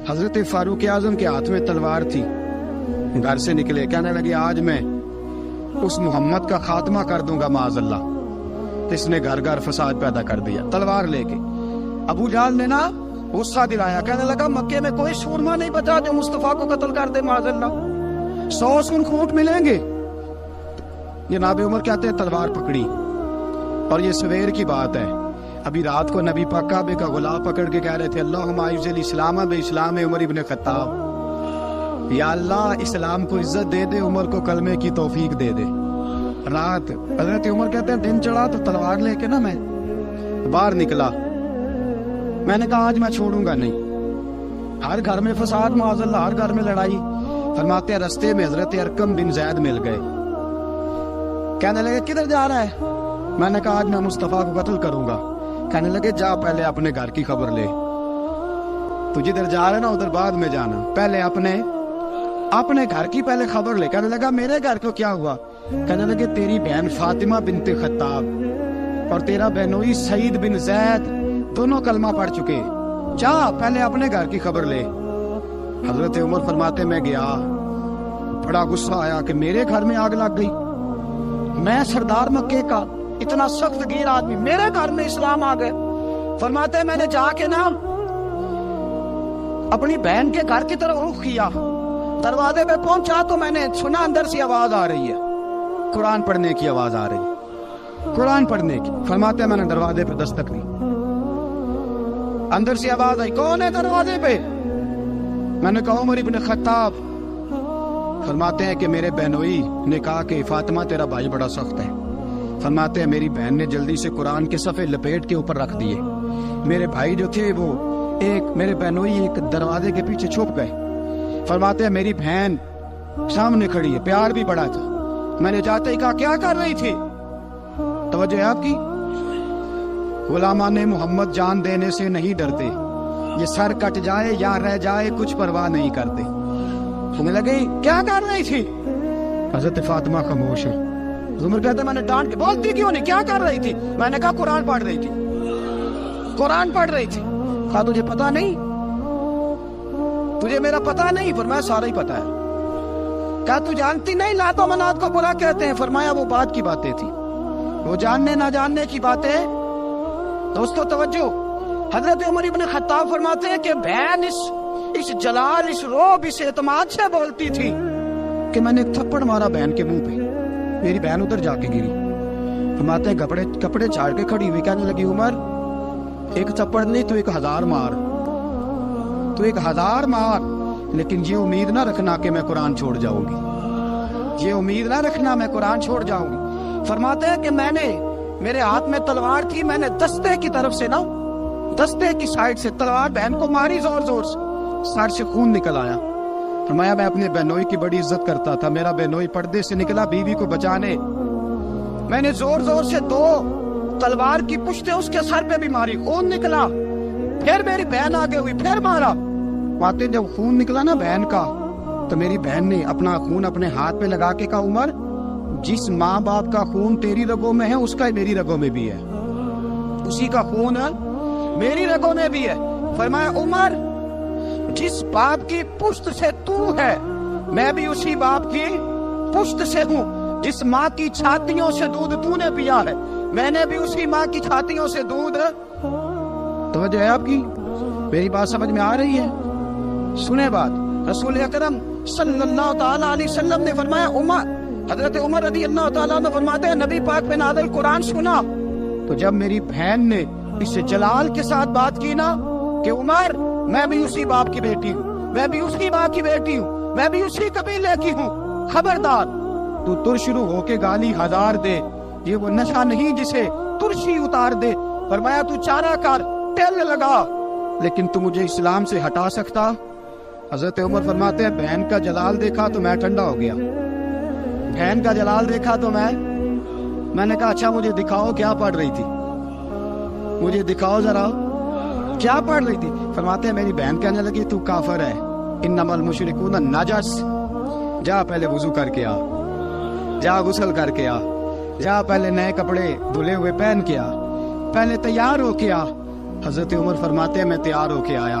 حضرت فاروق اعظم کے ہاتھ میں تلوار تھی، گھر سے نکلے، کہنے لگے آج میں اس محمد کا خاتمہ کر دوں گا معاذ اللہ۔ اس نے گھر گھر فساد پیدا کر دیا تلوار لے کے۔ ابو جہل نے نا غصہ دلایا، کہنے لگا مکے میں کوئی سورما نہیں بچا جو مصطفیٰ کو قتل کر دے معاذ اللہ، 100 سن کھوٹ ملیں گے۔ جناب عمر کہتے ہیں تلوار پکڑی، اور یہ سویر کی بات ہے، ابھی رات کو نبی پاک کعبے کا غلاف پکڑ کے کہہ رہے تھے اللہم اعز الاسلام باسلام عمر ابن خطاب، یا اللہ اسلام کو عزت دے دے، عمر کو کلمے کی توفیق دے دے۔ رات حضرت عمر کہتے ہیں دن چڑھا تو تلوار لے کے نا میں باہر نکلا، میں نے کہا آج میں چھوڑوں گا نہیں، ہر گھر میں فساد معاذ اللہ، ہر گھر میں لڑائی۔ فرماتے ہیں رستے میں حضرت ارقم بن زید مل گئے، کہنے لگے کدھر جا رہا ہے؟ میں نے کہا آج میں مصطفیٰ کو قتل کروں گا۔ کہنے لگے جا پہلے اپنے گھر کی خبر لے، تو جدھر جا رہے نا ادھر بعد میں جانا، پہلے اپنے گھر کی پہلے خبر لے۔ کہنے لگا میرے گھر کو کیا ہوا؟ کہنے لگے تیری بہن فاطمہ بنت خطاب اور تیرا بہنوئی سعید بن زید دونوں کلمہ پڑھ چکے، جا پہلے اپنے گھر کی خبر لے۔ حضرت عمر فرماتے میں گیا، بڑا غصہ آیا کہ میرے گھر میں آگ لگ گئی، میں سردار مکے کا اتنا سخت گیر آدمی، میرے گھر میں اسلام آ گئے۔ فرماتے میں نے جا کے نا اپنی بہن کے گھر کی طرف رخ کیا، دروازے پہ پہنچا تو میں نے سنا اندر سے آواز آ رہی ہے، قرآن پڑھنے کی آواز آ رہی ہے، قرآن پڑھنے کی۔ فرماتے میں نے دروازے پہ دستک دی، اندر سے آواز آئی کون ہے دروازے پہ؟ میں نے کہا عمر ابن خطاب۔ فرماتے ہیں کہ میرے بہنوئی نے کہا کہ فاطمہ تیرا بھائی بڑا سخت ہے۔ فرماتے ہیں میری بہن نے جلدی سے قرآن کے صفحے لپیٹ کے اوپر رکھ دیے، میرے بھائی جو تھے وہ میرے بہنوئی ایک دروازے کے پیچھے چھپ گئے۔ فرماتے ہیں میری بہن سامنے کھڑی ہے، پیار بھی بڑا تھا، میں نے جاتے ہی کہا کیا کر رہی تھی؟ توجہ ہے آپ کی؟ غلامان محمد جان دینے سے نہیں ڈرتے، یہ سر کٹ جائے یا رہ جائے کچھ پرواہ نہیں کرتے۔ سننے لگے کیا کر رہی تھی؟ حضرت فاطمہ خاموش ہے۔ عمر کہتے میں نے ڈانٹ کے بولتی کیوں نہیں، کیا کر رہی تھی؟ میں نے کہا قرآن پڑھ رہی تھی، قرآن پڑھ رہی تھی۔ کہا تجھے پتا نہیں، تجھے میرا پتا نہیں؟ فرمایا سارا ہی پتا ہے۔ کہا تو جانتی نہیں لات و منات کو برا کہتے ہیں؟ فرمایا وہ بات کی باتیں تھی، وہ جاننے نہ جاننے کی باتیں۔ دوستو توجہ، حضرت عمر ابن خطاب فرماتے ہیں کہ بہن اس جلال، اس روب، اس اعتماد سے بولتی تھی کہ میں نے ایک تھپڑ مارا بہن کے منہ پہ، میری بہن ادھر جا کے گری۔ فرماتے ہیں کپڑے چاڑ کے کھڑی ہوئی، کہنے لگی عمر ایک تھپڑ نہیں تو 1000 مار، تو 1000 مار، لیکن یہ امید نہ رکھنا کہ میں قرآن چھوڑ جاؤں گی، یہ امید نہ رکھنا میں قرآن چھوڑ جاؤں گی۔ فرماتے ہیں کہ میرے ہاتھ میں تلوار تھی، میں نے دستے کی طرف سے نا، دستے کی سائڈ سے تلوار بہن کو ماری زور زور سے، سر سے خون نکل آیا۔ فرمایا میں اپنے بہنوئی کی بڑی عزت کرتا تھا، میرا بہنوئی پردے سے نکلا بیوی کو بچانے، میں نے زور زور سے 2 تلوار کی پشتیں اس کے سر پہ بھی ماری، خون نکلا، پھر میری بہن آگے ہوئی، پھر مارا۔ ماتے جب خون نکلا نا بہن کا تو میری بہن نے اپنا خون اپنے ہاتھ پہ لگا کے کہا عمر جس ماں باپ کا خون تیری رگوں میں ہے اس کا میری رگوں میں بھی ہے، اسی کا خون میری رگوں میں بھی ہے۔ فرمایا عمر جس باپ کی پشت سے تو ہے میں بھی اسی باپ کی پشت سے ہوں، جس ماں کی چھاتیوں سے دودھ تو نے پیا ہے میں نے بھی اسی ماں کی چھاتیوں سے دودھ۔ توجہ ہے آپ کی؟ میری بات سمجھ میں آ رہی ہے؟ سنیں بات، رسول اکرم صلی اللہ تعالی علیہ وسلم نے فرمایا، حضرت عمر رضی اللہ تعالیٰ عنہ فرماتے ہیں نبی پاک پہ نازل قرآن سنا تو جب میری بہن نے اس جلال کے ساتھ بات کی نا کہ عمر میں بھی اسی باپ کی بیٹی ہوں، میں بھی اسی ماں کی بیٹی ہوں، میں بھی اسی قبیلے کی ہوں، خبردار تو ترشرو ہو کے گالی 1000 دے، یہ وہ نشہ نہیں جسے ترشی اتار دے۔ فرمایا تو چارہ کر، ٹیل لگا، لیکن تو مجھے اسلام سے ہٹا سکتا؟ حضرت عمر فرماتے ہیں بہن کا جلال دیکھا تو میں ٹھنڈا ہو گیا، بہن کا جلال دیکھا تو میں نے کہا اچھا مجھے دکھاؤ کیا پڑھ رہی تھی، مجھے دکھاؤ ذرا کیا پڑھ رہی تھی۔ فرماتے ہیں میری بہن کہنے لگی تو کافر ہے، انما المشرکون نجس، جا پہلے وضو کر کے آ، جا غسل کر کے آ، جا پہلے نئے کپڑے دھلے ہوئے پہن کے آ، پہلے تیار ہو کے آ۔ حضرت عمر فرماتے ہیں میں تیار ہو کے آیا،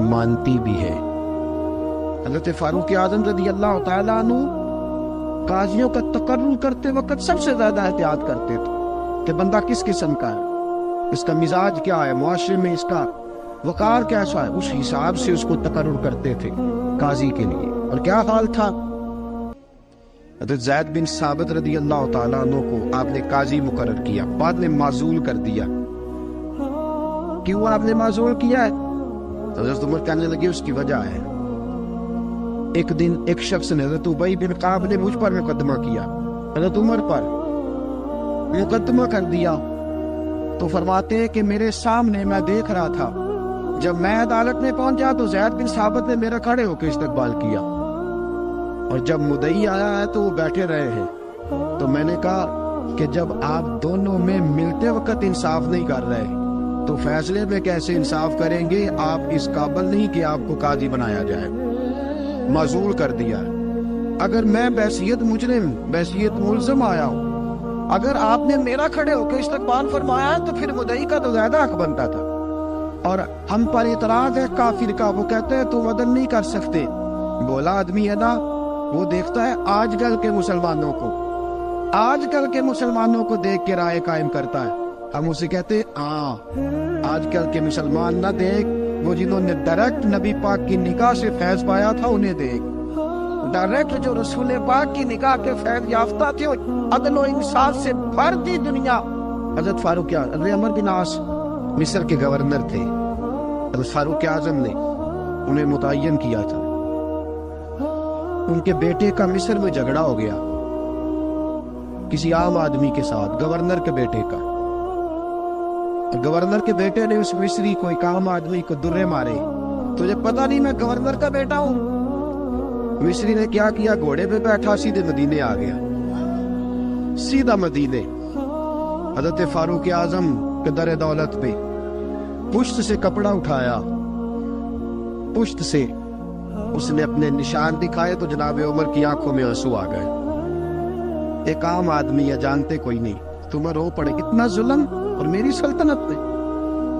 مانتی بھی ہے۔ حضرت فاروق اعظم رضی اللہ تعالیٰ عنہ قاضیوں کا تقرر کرتے وقت سب سے زیادہ احتیاط کرتے تھے کہ بندہ کس قسم کا ہے، اس کا مزاج کیا ہے، معاشرے میں اس کا وقار کیسا ہے، اس حساب سے اس کو تقرر کرتے تھے قاضی کے لیے۔ اور کیا حال تھا، حضرت زید بن ثابت رضی اللہ تعالیٰ عنہ کو آپ نے قاضی مقرر کیا، بعد میں معزول کر دیا۔ کیوں آپ نے معزول کیا ہے؟ حضرت عمر کہنے لگے اس کی وجہ ہے، ایک دن ایک شخص نے، حضرت ابی بن کعب نے مجھ پر مقدمہ کیا، حضرت عمر پر مقدمہ کر دیا، تو فرماتے ہیں کہ میرے سامنے میں دیکھ رہا تھا، جب میں عدالت میں پہنچا تو زید بن ثابت نے میرا کھڑے ہو کے استقبال کیا، اور جب مدعی آیا ہے تو وہ بیٹھے رہے ہیں۔ تو میں نے کہا کہ جب آپ دونوں میں ملتے وقت انصاف نہیں کر رہے تو فیصلے میں کیسے انصاف کریں گے؟ آپ اس قابل نہیں کہ آپ کو قاضی بنایا جائے، معزول کر دیا۔ اگر میں بحیثیت مجرم، بحیثیت ملزم آیا ہوں، اگر آپ نے میرا کھڑے ہو کے استقبال فرمایا تو پھر مدعی کا تو زیادہ حق بنتا تھا۔ اور ہم پر اعتراض ہے کافر کا، وہ کہتے ہیں تم عدل نہیں کر سکتے۔ بولا آدمی ہے نا، وہ دیکھتا ہے آج کل کے مسلمانوں کو، آج کل کے مسلمانوں کو دیکھ کے رائے قائم کرتا ہے۔ ہم اسے کہتے ہیں ہاں آج کل کے مسلمان نہ دیکھ، وہ جنہوں نے ڈائریکٹ نبی پاک کی نگاہ سے فیض پایا تھا انہیں دیکھ، ڈائریکٹ جو رسول پاک کی نگاہ کے فیض یافتہ تھے، عدل و انصاف سے بھر دی دنیا۔ حضرت فاروق اعظم، حضرت عمرو بن عاص مصر کے گورنر تھے، حضرت فاروق اعظم نے انہیں متعین کیا تھا۔ ان کے بیٹے کا مصر میں جھگڑا ہو گیا کسی عام آدمی کے ساتھ، گورنر کے بیٹے کا۔ گورنر کے بیٹے نے اس مصری کو، ایک عام آدمی کو درے مارے، تجھے پتہ نہیں میں گورنر کا بیٹا ہوں؟ مصری نے کیا کیا، گھوڑے پہ بیٹھا سیدھے مدینے آ گیا، سیدھا مدینے۔ حضرت فاروق اعظم کے در دولت پہ پشت سے کپڑا اٹھایا، پشت سے اس نے اپنے نشان دکھائے تو جناب عمر کی آنکھوں میں آنسو آ گئے۔ ایک عام آدمی ہے، جانتے کوئی نہیں، تمہیں رو پڑے اتنا ظلم، اور میری سلطنت میں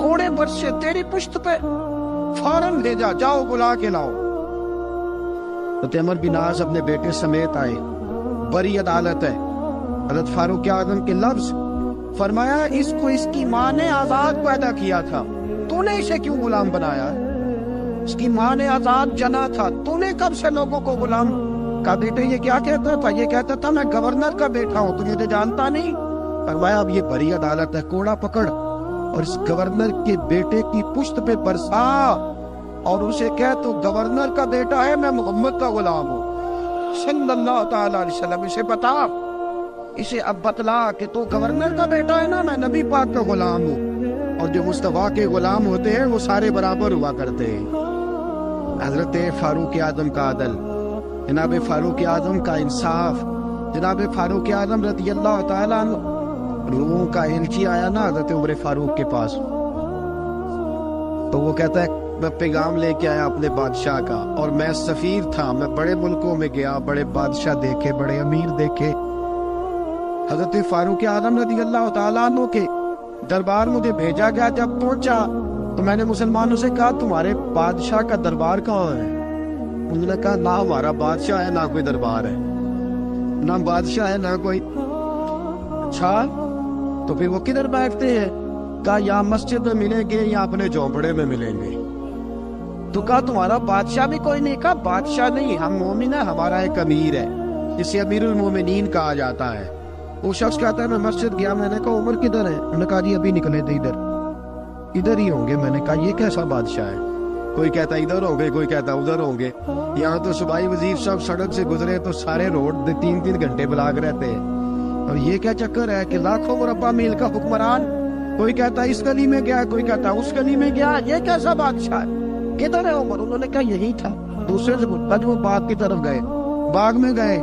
کوڑے برسے تیری پشت پہ، فوراً لے جا، جاؤ بلا کے لاؤ۔ حضرت عمر بن عاص اپنے بیٹے سمیت آئے، بڑی عدالت ہے۔ حضرت فاروق اعظم کے لفظ فرمایا اس کو اس کی ماں نے آزاد پیدا کیا تھا، تو نے اسے کیوں غلام بنایا؟ اس کی ماں نے آزاد جنا تھا، تو نے کب سے لوگوں کو غلام کا؟ بیٹے یہ کیا کہتا تھا؟ یہ کہتا تھا میں گورنر کا بیٹا ہوں، تجھے جانتا نہیں؟ فرمایا اب یہ بڑی عدالت ہے، کوڑا پکڑ اور اس گورنر کے بیٹے کی پشت پہ برسا اور اسے کہہ تو گورنر کا بیٹا ہے، میں محمد کا غلام ہوں صلی اللہ تعالیٰ علیہ وسلم۔ اسے بتا، اسے اب بتلا کہ تو گورنر کا بیٹا ہے نا، میں نبی پاک کا غلام ہوں، اور جو مصطفیٰ کے غلام ہوتے ہیں وہ سارے برابر ہوا کرتے ہیں۔ حضرت فاروق اعظم کا عدل، جناب فاروق اعظم کا انصاف، جناب فاروق اعظم رضی اللہ تعالیٰ عنہ۔ روم کا ایلچی آیا نا حضرت عمر فاروق کے پاس، تو وہ کہتا ہے میں پیغام لے کے آیا اپنے بادشاہ کا، اور میں سفیر تھا، میں بڑے ملکوں میں گیا، بڑے بادشاہ دیکھے، بڑے امیر دیکھے۔ حضرت فاروق اعظم رضی اللہ تعالیٰ عنہ کے دربار مجھے بھیجا گیا، جب پہنچا تو میں نے مسلمانوں سے کہا تمہارے بادشاہ کا دربار کہاں ہے؟ انہوں نے کہا نہ ہمارا بادشاہ ہے نہ کوئی دربار ہے، نہ بادشاہ ہے نہ کوئی۔ اچھا تو پھر وہ کدھر بیٹھتے ہیں؟ کہا یا مسجد میں ملیں گے یا اپنے جھونپڑے میں ملیں گے۔ تو کہا تمہارا بادشاہ بھی کوئی نہیں؟ کہا بادشاہ نہیں، ہم مومن ہیں، ہمارا ایک امیر ہے، جسے امیر المومنین کہا جاتا ہے۔ وہ شخص کہتا ہے میں مسجد گیا، میں نے کہا عمر کدھر ہے؟ انہوں نے کہا جی ابھی نکلے تھے ادھر ہی ہوں گے۔ میں نے کہا یہ کیسا بادشاہ ہے؟ کوئی کہتا ادھر ہوں گے، کوئی کہتا ادھر ہوں گے۔ یہاں تو صوبائی وزیر صاحب سڑک سے گزرے تو سارے روڈ 3 گھنٹے بلاک رہتے ہیں، اور یہ کیا چکر ہے کہ لاکھوں مربع میل کا حکمران، کوئی کہتا اس گلی میں گیا، کوئی کہتا اس گلی میں گیا، یہ کیسا بادشاہ ہے؟ کدھر ہے عمر؟ انہوں نے کہا یہی تھا۔ دوسرے سے پوچھا جو وہ باغ کی طرف گئے، باغ میں گئے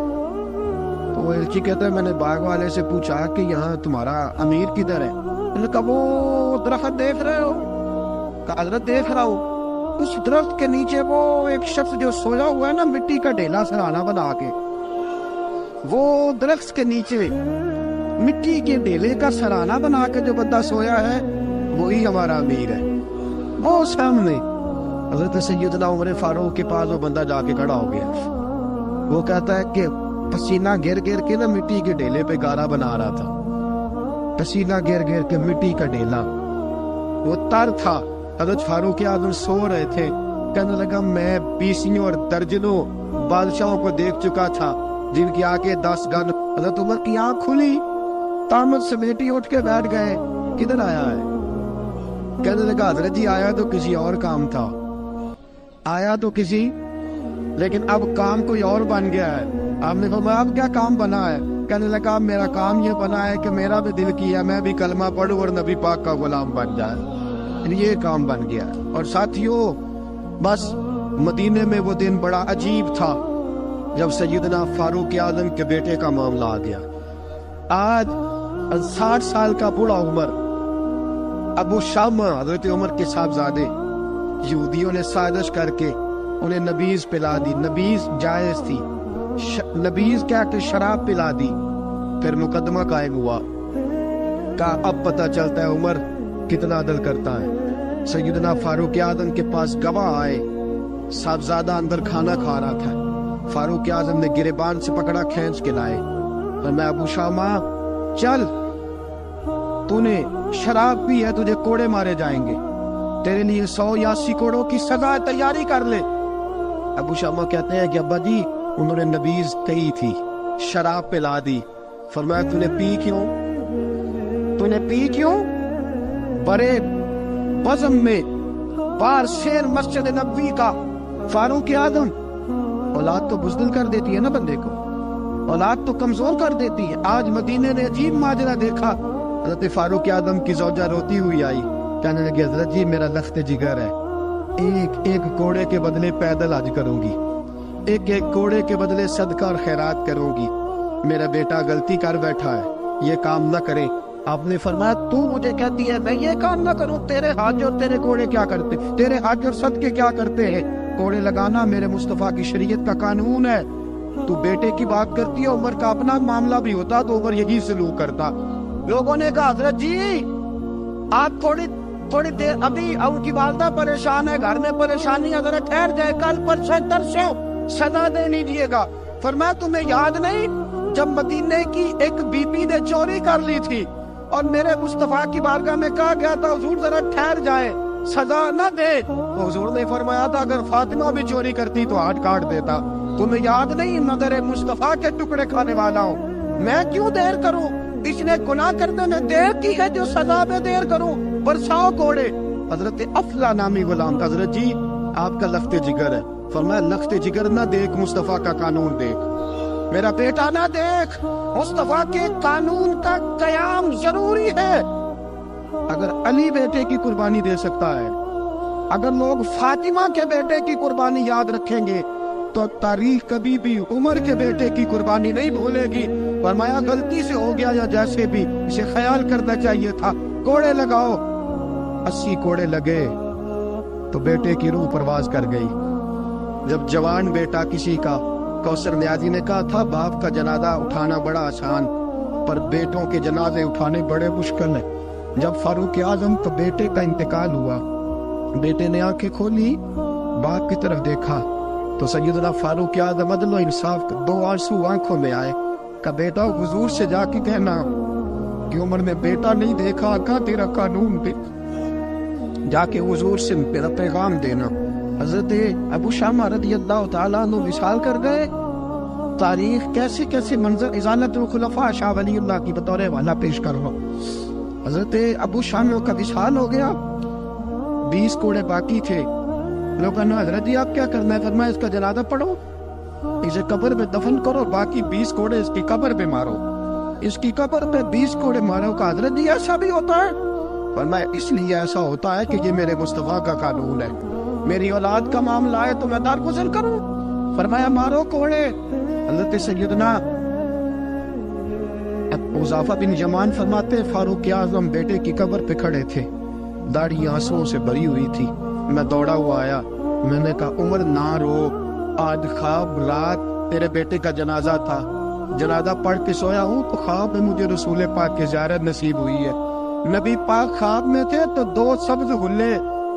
تو وہ ایلچی کہتا ہے میں نے باغ والے سے پوچھا کہ یہاں تمہارا امیر کدھر ہے؟ انہوں نے کہا وہ درخت دیکھ رہے ہو؟ کہا حضرت دیکھ رہا ہوں۔ اس درخت کے نیچے وہ ایک شخص جو سویا ہوا ہے نا، مٹی کا ڈھیلا سرہانہ بنا کے، وہ درخت کے نیچے مٹی کے ڈھیلے کا سرہانہ بنا کے جو بندہ سویا ہے وہی ہمارا امیر ہے۔ وہ سامنے حضرت سیدنا عمر فاروق کے پاس وہ بندہ جا کے کھڑا ہو گیا. وہ کہتا ہے کہ پسینہ گر گر کے نا مٹی کے ڈھیلے پہ گارا بنا رہا تھا. پسینہ گر گر کے مٹی کا ڈھیلا, وہ تر تھا. حضرت فاروق اعظم سو رہے تھے. کہنے لگا میں بیسیوں اور درجنوں بادشاہوں کو دیکھ چکا تھا جن کی آنکھیں 10 گن. حضرت عمر کی آنکھ کھلی, تامت سمیٹی اٹھ کے بیٹھ گئے. کدھر آیا ہے؟ کہنے لگا حضرت جی آیا تو کسی اور کام تھا, آیا تو کسی, لیکن اب کام کوئی اور بن گیا ہے. آپ نے فرمایا اب کیا کام بنا ہے؟ کہنے لگا میرا کام یہ بنا ہے کہ میرا بھی دل کیا میں بھی کلمہ پڑھوں اور نبی پاک کا غلام بن جائے. یہ کام بن گیا. اور ساتھیوں بس مدینے میں وہ دن بڑا عجیب تھا جب سیدنا فاروق اعظم کے بیٹے کا معاملہ آ گیا. آج 60 سال کا بوڑھا عمر ابو شامہ حضرت عمر کے صاحبزادے, یہودیوں نے سازش کر کے انہیں نبیذ پلا دی. نبیذ جائز تھی, نبیذ کیا کہ شراب پلا دی. پھر مقدمہ قائم ہوا. کہا اب پتہ چلتا ہے عمر کتنا عدل کرتا ہے. سیدنا فاروق اعظم کے پاس گواہ آئے, صاحبزادہ اندر کھانا کھا رہا تھا. فاروق اعظم نے گریبان سے پکڑا, کھینچ کے لائے. اور میں ابو شامہ چل, تو نے شراب پی ہے, تجھے کوڑے مارے جائیں گے, تیرے لیے 180 کوڑوں کی سزا تیاری کر لے. ابو شامہ کہتے ہیں کہ ابا جی انہوں نے نبیذ کہی تھی, شراب پلا دی. فرمایا تو نے پی کیوں؟ تو نے پی کیوں؟ بڑے بزم میں بار شیر مسجد نبوی کا فاروق اعظم. اولاد تو بزدل کر دیتی ہے نا بندے کو, اولاد تو کمزور کر دیتی ہے. آج مدینے نے عجیب ماجرا دیکھا. حضرت فاروق اعظم کی زوجہ روتی ہوئی آئی, کہنے لگی حضرت جی میرا لخت جگر ہے, ایک ایک کوڑے کے بدلے پیدل حج کروں گی, ایک ایک کوڑے کے بدلے صدقہ اور خیرات کروں گی. میرا بیٹا غلطی کر بیٹھا ہے, یہ کام نہ کرے. آپ نے فرمایا تو مجھے کہتی ہے میں یہ کام نہ کروں؟ تیرے حج اور تیرے کوڑے کیا کرتے, تیرے حج اور صدقے کیا کرتے ہیں؟ کوڑے لگانا میرے مصطفیٰ کی شریعت کا قانون ہے. تو بیٹے کی بات کرتی ہے, عمر کا اپنا معاملہ بھی ہوتا تو عمر یہی سلوک کرتا. لوگوں نے کہا حضرت جی آپ تھوڑی دیر, ابھی ان کی والدہ پریشان ہے, گھر میں پریشانی ہے, ذرا ٹھہر جائے, کل پرسوں ترسوں سزا دے لیجیے گا. فرمایا تمہیں یاد نہیں جب مدینے کی ایک بی بی نے چوری کر لی تھی اور میرے مصطفیٰ کی بارگاہ میں کہا گیا تھا حضور ذرا ٹھہر جائے, سزا نہ دے. حضور نے فرمایا تھا اگر فاطمہ بھی چوری کرتی تو ہاتھ کاٹ دیتا. تمہیں یاد نہیں میں تیرے مصطفیٰ کے ٹکڑے کھانے والا ہوں, میں کیوں دیر کروں؟ اس نے گناہ کرنے میں دیر کی ہے جو سزا میں دیر کروں. برساؤ کوڑے. حضرت افلا نامی غلام تھا. حضرت جی آپ کا لخت جگر ہے. فرمایا لخت جگر نہ دیکھ, مصطفیٰ کا قانون دیکھ. میرا بیٹا نہ دیکھ, مصطفیٰ کے قانون کا قیام ضروری ہے. اگر علی بیٹے کی قربانی دے سکتا ہے, اگر لوگ فاطمہ کے بیٹے کی قربانی یاد رکھیں گے تو تاریخ کبھی بھی عمر کے بیٹے کی قربانی نہیں بھولے گی. فرمایا غلطی سے ہو گیا یا جیسے بھی, اسے خیال کرنا چاہیے تھا. کوڑے لگاؤ. 80 کوڑے لگے تو بیٹے کی روح پرواز کر گئی. جب جوان بیٹا کسی کا, کوثر نیازی نے کہا تھا باپ کا جنازہ اٹھانا بڑا آسان پر بیٹوں کے جنازے اٹھانے بڑے مشکل ہیں. جب فاروق اعظم کا بیٹے کا انتقال ہوا, بیٹے نے آنکھیں کھولی, باپ کی طرف دیکھا تو سیدنا فاروق اعظم عدل و انصاف کا 2 آنسو آنکھوں میں آئے. کہ بیٹا حضور سے جا کے کہنا کہ عمر نے بیٹا نہیں دیکھا, آقا تیرا قانون دیکھ, جا کے حضور سے میرا پیغام دینا. حضرت ابو شامہ رضی اللہ تعالیٰ عنہ وصال کر گئے. تاریخ کیسے کیسے منظر ازالت الخلفاء شاہ ولی اللہ کی بطور والا پیش کر رہا. حضرت ابو شامہ کا وصال ہو گیا, 20 کوڑے باقی تھے. لوگوں نے حضرت جی آپ کیا کرنا ہے؟ فرمایا اس کا جنازہ پڑھو, اسے قبر میں دفن کرو, باقی 20 کوڑے اس کی قبر پہ مارو. اس کی قبر پہ 20 کوڑے مارو. کہ حضرت جی ایسا بھی ہوتا ہے؟ فرمایا اس لیے ایسا ہوتا ہے کہ یہ میرے مصطفیٰ کا قانون ہے. میری اولاد کا معاملہ ہے تو میں درگزر کروں. فرمایا مارو کوڑے. حضرت سیدنا حذیفہ بن یمان فرماتے فاروق اعظم بیٹے کی قبر پہ کھڑے تھے, داڑھی آنسوؤں سے بھری ہوئی تھی. میں دوڑا ہوا آیا, میں نے کہا عمر نہ رو, آج خواب رات تیرے بیٹے کا جنازہ تھا, جنازہ پڑھ کے سویا ہوں تو خواب میں مجھے رسول پاک کی زیارت نصیب ہوئی ہے. نبی پاک خواب میں تھے تو 2 سبز غلے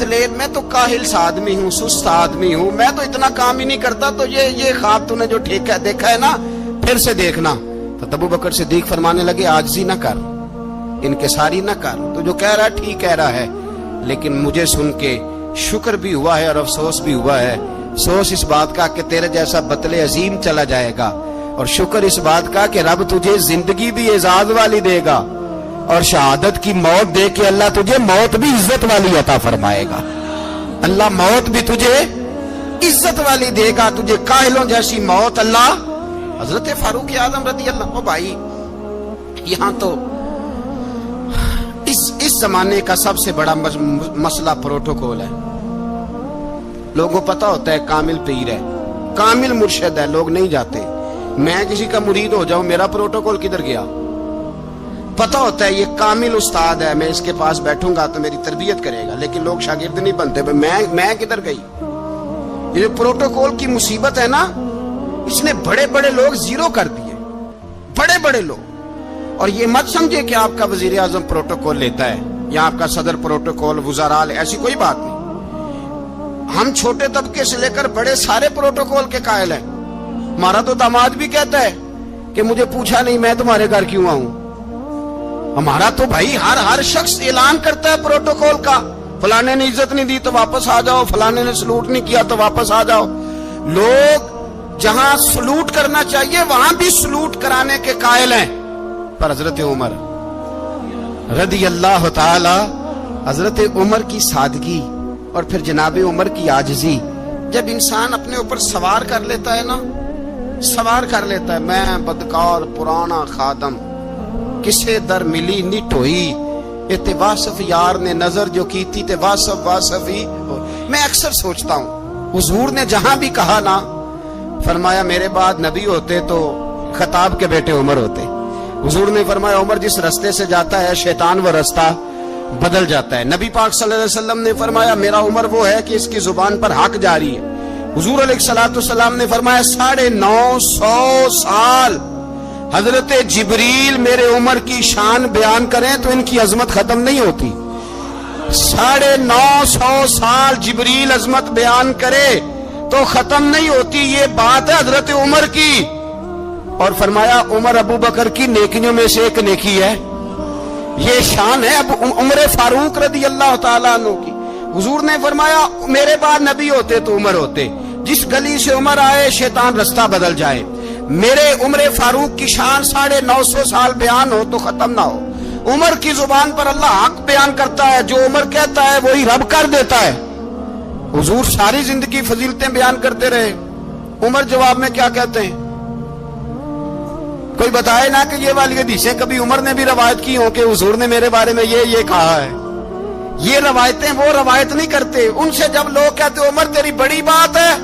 دلیر میں تو کاہل سا آدمی ہوں، سست آدمی ہوں، میں تو اتنا کام ہی نہیں کرتا، تو یہ خواب تو نے جو دیکھا ہے نا پھر سے دیکھنا۔ تو ابو بکر صدیق فرمانے لگے عاجزی نہ کر، انکساری نہ کر، تو جو کہہ رہا ہے ٹھیک کہہ رہا ہے، لیکن مجھے سن کے شکر بھی ہوا ہے اور افسوس بھی ہوا ہے۔ افسوس اس بات کا کہ تیرے جیسا بطل عظیم چلا جائے گا، اور شکر اس بات کا کہ رب تجھے زندگی بھی اعزاز والی دے گا، اور شہادت کی موت دے کے اللہ تجھے موت بھی عزت والی عطا فرمائے گا۔ اللہ موت بھی تجھے عزت والی دے گا، تجھے کاہلوں جیسی موت اللہ۔ حضرت فاروق اعظم رضی اللہ عنہ، بھائی یہاں تو اس زمانے کا سب سے بڑا مسئلہ پروٹوکول ہے۔ لوگوں کو پتا ہوتا ہے کامل پیر ہے، کامل مرشد ہے، لوگ نہیں جاتے۔ میں کسی کا مرید ہو جاؤں، میرا پروٹوکول کدھر گیا؟ پتا ہوتا ہے یہ کامل استاد ہے، میں اس کے پاس بیٹھوں گا تو میری تربیت کرے گا، لیکن لوگ شاگرد نہیں بنتے۔ میں کدھر گئی؟ یہ پروٹوکول کی مصیبت ہے نا، اس نے بڑے بڑے لوگ زیرو کر دیے، بڑے بڑے لوگ۔ اور یہ مت سمجھے کہ آپ کا وزیر اعظم پروٹوکول لیتا ہے یا آپ کا صدر پروٹوکول، وزراء، ایسی کوئی بات نہیں۔ ہم چھوٹے طبقے سے لے کر بڑے سارے پروٹوکول کے قائل ہیں۔ ہمارا تو داماد بھی کہتا ہے کہ مجھے پوچھا نہیں میں تمہارے گھر کیوں آؤں۔ ہمارا تو بھائی ہر شخص اعلان کرتا ہے پروٹوکول کا، فلانے نے عزت نہیں دی تو واپس آ جاؤ، فلانے نے سلوٹ نہیں کیا تو واپس آ جاؤ۔ لوگ جہاں سلوٹ کرنا چاہیے وہاں بھی سلوٹ کرانے کے قائل ہیں۔ پر حضرت عمر رضی اللہ تعالی، حضرت عمر کی سادگی اور پھر جناب عمر کی عاجزی، جب انسان اپنے اوپر سوار کر لیتا ہے نا، سوار کر لیتا ہے، میں بدکار پرانا خادم، کسے در ملی نٹ ہوئی، تے واصف یار نے نظر جو کی تھی تے واصف ہی۔ میں اکثر سوچتا ہوں حضور نے جہاں بھی کہا نا، فرمایا میرے بعد نبی ہوتے تو خطاب کے بیٹے عمر ہوتے۔ حضور نے فرمایا عمر جس رستے سے جاتا ہے شیطان وہ رستہ بدل جاتا ہے۔ نبی پاک صلی اللہ علیہ وسلم نے فرمایا میرا عمر وہ ہے کہ اس کی زبان پر حق جاری ہے۔ حضور علیہ الصلوۃ والسلام نے فرمایا 950 سال حضرت جبریل میرے عمر کی شان بیان کریں تو ان کی عظمت ختم نہیں ہوتی۔ 950 سال جبریل عظمت بیان کرے تو ختم نہیں ہوتی۔ یہ بات ہے حضرت عمر کی، اور فرمایا عمر ابو بکر کی نیکیوں میں سے ایک نیکی ہے۔ یہ شان ہے اب عمر فاروق رضی اللہ تعالیٰ عنہ کی۔ حضور نے فرمایا میرے بعد نبی ہوتے تو عمر ہوتے، جس گلی سے عمر آئے شیطان رستہ بدل جائے۔ میرے عمر فاروق کی شان 950 سال بیان ہو تو ختم نہ ہو۔ عمر کی زبان پر اللہ حق بیان کرتا ہے، جو عمر کہتا ہے وہی رب کر دیتا ہے۔ حضور ساری زندگی فضیلتیں بیان کرتے رہے، عمر جواب میں کیا کہتے ہیں؟ کوئی بتائے نا کہ یہ والی حدیثیں کبھی عمر نے بھی روایت کی ہوں کہ حضور نے میرے بارے میں یہ کہا ہے۔ یہ روایتیں وہ روایت نہیں کرتے۔ ان سے جب لوگ کہتے عمر تیری بڑی بات ہے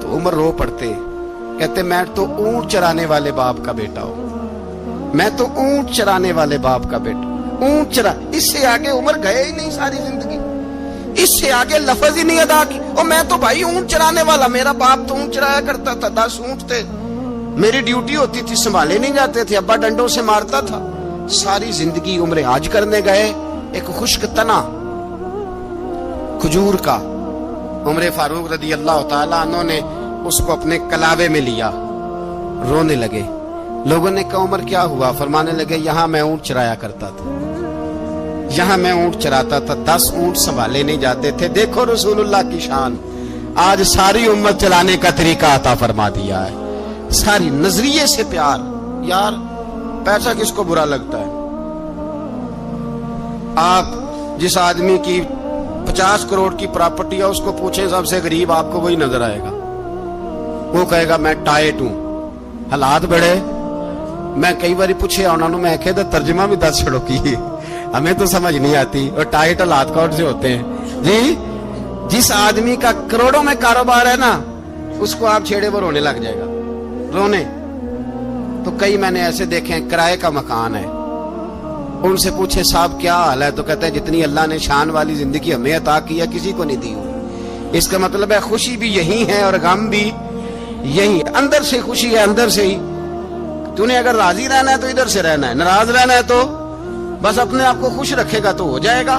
تو عمر رو پڑتے، کہتے میں تو اونٹ چرانے والے باپ کا بیٹا ہوں، میں تو اونٹ چرانے والے باپ کا بیٹا، اونٹ چرا۔ اس سے آگے عمر گئے ہی نہیں ساری زندگی، اس سے آگے لفظ ہی نہیں ادا کی۔ اور میں تو بھائی اونٹ چرانے والا، میرا باپ تو اونٹ چرایا کرتا تھا، 10 اونٹ تھے، میری ڈیوٹی ہوتی تھی، سنبھالے نہیں جاتے تھے، ابا ڈنڈوں سے مارتا تھا۔ ساری زندگی عمر حج کرنے گئے، ایک خشک تنا کھجور کا عمر فاروق رضی اللہ تعالیٰ عنہ نے اس کو اپنے کلاوے میں لیا، رونے لگے۔ لوگوں نے کہا عمر کیا ہوا؟ فرمانے لگے یہاں میں اونٹ چرایا کرتا تھا، یہاں میں اونٹ چراتا تھا، 10 اونٹ سنبھالے نہیں جاتے تھے۔ دیکھو رسول اللہ کی شان، آج ساری امت چلانے کا طریقہ عطا فرما دیا ہے۔ ساری نظریے سے پیار۔ یار پیسہ کس کو برا لگتا ہے؟ آپ جس آدمی کی 50 کروڑ کی پراپرٹی ہے اس کو پوچھیں سب سے غریب، آپ کو وہی نظر آئے گا۔ وہ کہے گا میں ٹائٹ ہوں، حالات بڑے۔ میں کئی بار پوچھے انہوں نے، میں کہتا ترجمہ بھی 10 چھڑوں کی، ہمیں تو سمجھ نہیں آتی، اور ٹائٹ حالات کون سے ہوتے ہیں جی؟ جس آدمی کا کروڑوں میں کاروبار ہے نا، اس کو آپ چھیڑے وہ رونے لگ جائے گا، رونے۔ تو کئی میں نے ایسے دیکھے ہیں کرائے کا مکان ہے، ان سے پوچھے صاحب کیا حال ہے، تو کہتے ہیں جتنی اللہ نے شان والی زندگی ہمیں عطا کی ہے کسی کو نہیں دی ہوئی۔ اس کا مطلب ہے خوشی بھی یہی ہے اور غم بھی یہی، اندر سے خوشی ہے، اندر سے ہی۔ تو نے اگر راضی رہنا ہے تو ادھر سے رہنا ہے، ناراض رہنا ہے تو بس اپنے آپ کو خوش رکھے گا تو ہو جائے گا۔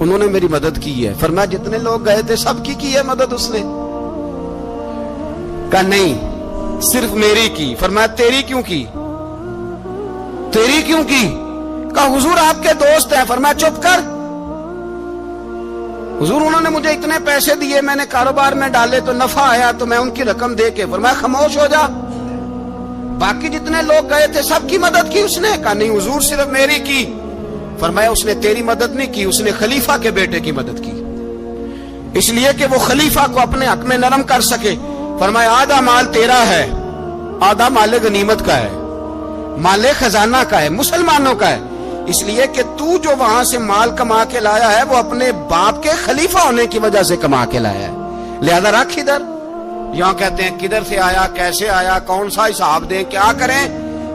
انہوں نے میری مدد کی ہے. فرمایا جتنے لوگ گئے تھے سب کی ہے مدد اس نے؟ کہا نہیں صرف میری کی. فرمایا تیری کیوں کی؟ تیری کیوں کی؟ کہا حضور آپ کے دوست ہیں. فرمایا چپ کر حضور انہوں نے مجھے اتنے پیسے دیے, میں نے کاروبار میں ڈالے تو نفع آیا تو میں ان کی رقم دے کے. فرمایا خاموش ہو جا, باقی جتنے لوگ گئے تھے سب کی مدد کی اس نے؟ کہا نہیں حضور صرف میری کی. فرمایا اس نے تیری مدد نہیں کی, اس نے خلیفہ کے بیٹے کی مدد کی, اس لیے کہ وہ خلیفہ کو اپنے حق میں نرم کر سکے. فرمایا آدھا مال تیرا ہے, آدھا مال غنیمت کا ہے, مال خزانہ کا ہے, مسلمانوں کا ہے, اس لیے کہ تو جو وہاں سے مال کما کے لایا ہے وہ اپنے باپ کے خلیفہ ہونے کی وجہ سے کما کے لایا ہے, لہذا رکھ ادھر. یہاں کہتے ہیں کدھر سے آیا, کیسے آیا, کون سا حساب دیں, کیا کریں.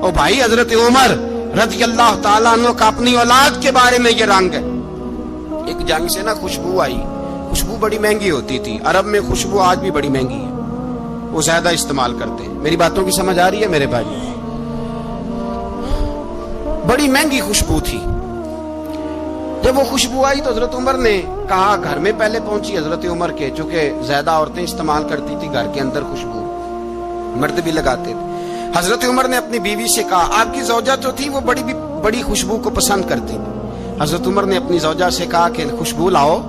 او بھائی حضرت عمر رضی اللہ تعالیٰ عنہ کا اپنی اولاد کے بارے میں یہ رنگ ہے. ایک جنگ سے نا خوشبو آئی, خوشبو بڑی مہنگی ہوتی تھی, عرب میں خوشبو آج بھی بڑی مہنگی ہے, وہ زیادہ استعمال کرتے ہیں. میری باتوں کی سمجھ آ رہی ہے میرے بھائی؟ بڑی مہنگی خوشبو تھی. جب وہ خوشبو آئی تو حضرت عمر نے کہا, گھر میں پہلے پہنچی حضرت عمر کے, چونکہ زیادہ عورتیں استعمال کرتی تھی گھر کے اندر خوشبو, مرد بھی لگاتے تھے. حضرت عمر نے اپنی بیوی سے کہا, آپ کی زوجہ جو تھی وہ بڑی خوشبو کو پسند کرتی تھی. حضرت عمر نے اپنی زوجہ سے کہا کہ خوشبو لاؤ,